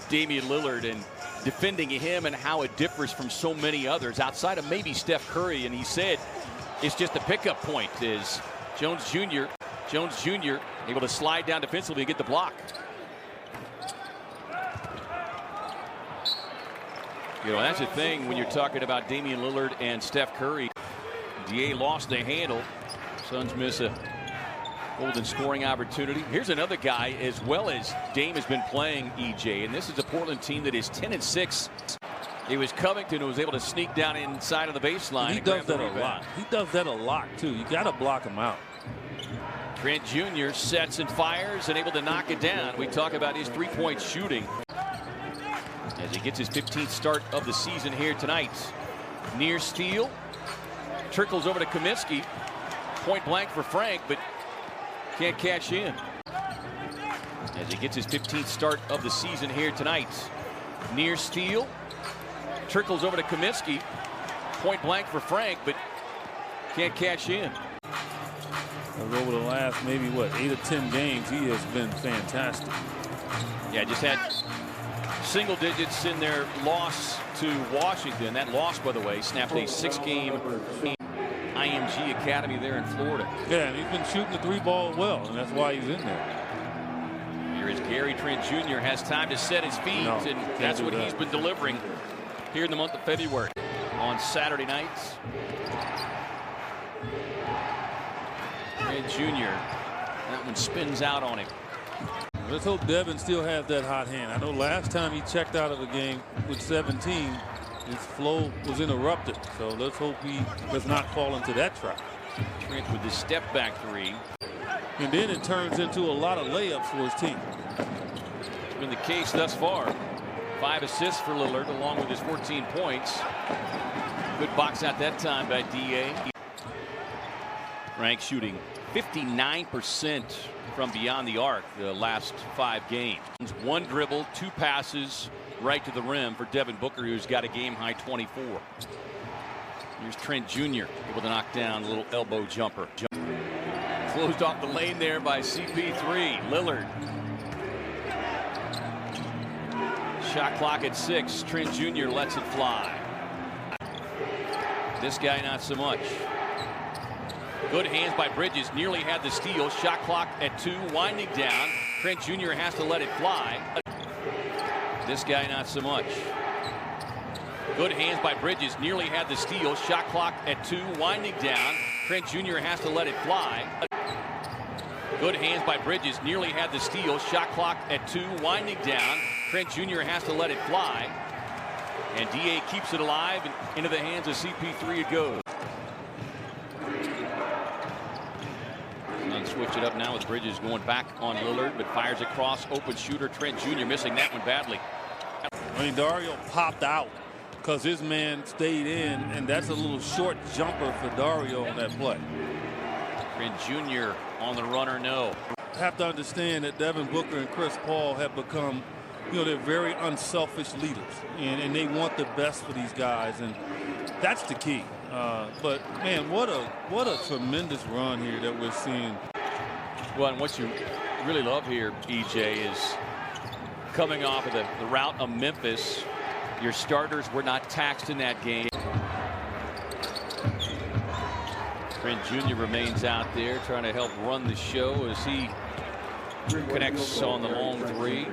Damian Lillard and defending him and how it differs from so many others outside of maybe Steph Curry. And he said it's just a pickup point is Jones Jr. able to slide down defensively and get the block. You know, that's the thing when you're talking about Damian Lillard and Steph Curry. DA lost the handle. Suns miss a golden scoring opportunity. Here's another guy as well as Dame has been playing, EJ, and this is a Portland team that is 10-6. It was Covington who was able to sneak down inside of the baseline. He does that a lot. He does that a lot too. You got to block him out. Trent Jr. sets and fires and able to knock it down. We talk about his three-point shooting as he gets his 15th start of the season here tonight. Near steal, trickles over to Kaminsky. Point blank for Frank, but can't cash in. As he gets his 15th start of the season here tonight. Near steal, trickles over to Kaminsky. Point blank for Frank, but can't cash in. Over the last maybe 8 or 10 games, he has been fantastic. Yeah, just had single digits in their loss to Washington. That loss, by the way, snapped a 6-game IMG Academy there in Florida. Yeah, and he's been shooting the three ball well, and that's why he's in there. Here is Gary Trent Jr. has time to set his feet, and that's what he's been delivering here in the month of February. On Saturday nights, Trent Jr. that one spins out on him. Let's hope Devin still has that hot hand. I know last time he checked out of a game with 17, his flow was interrupted. So let's hope he does not fall into that trap. Trent with the step back three. And then it turns into a lot of layups for his team. It's been the case thus far. 5 assists for Lillard along with his 14 points. Good box out that time by DA. Frank shooting 59% from beyond the arc the last 5 games. 1 dribble, 2 passes right to the rim for Devin Booker, who's got a game high 24. Here's Trent Jr. able to knock down a little elbow jumper. Closed off the lane there by CP3. Lillard. Shot clock at 6. Trent Jr. lets it fly. This guy not so much. Good hands by Bridges. Nearly had the steal. Shot clock at 2. Winding down. Trent Jr. has to let it fly. This guy not so much. Good hands by Bridges. Nearly had the steal. Shot clock at 2. Winding down. Trent Jr. has to let it fly. Good hands by Bridges. Nearly had the steal. Shot clock at 2. Winding down. Trent Jr. has to let it fly. And DA keeps it alive and into the hands of CP3 it goes. And switch it up now with Bridges going back on Lillard, but fires across. Open shooter. Trent Jr. missing that one badly. I mean, Dario popped out because his man stayed in, and that's a little short jumper for Dario on that play. Trent Jr. on the runner, no. Have to understand that Devin Booker and Chris Paul have become, they're very unselfish leaders, and they want the best for these guys, and that's the key. But man, what a tremendous run here that we're seeing. Well, and what you really love here, EJ, is coming off of the route of Memphis. Your starters were not taxed in that game. Trent Jr. remains out there trying to help run the show as he connects on the long 3.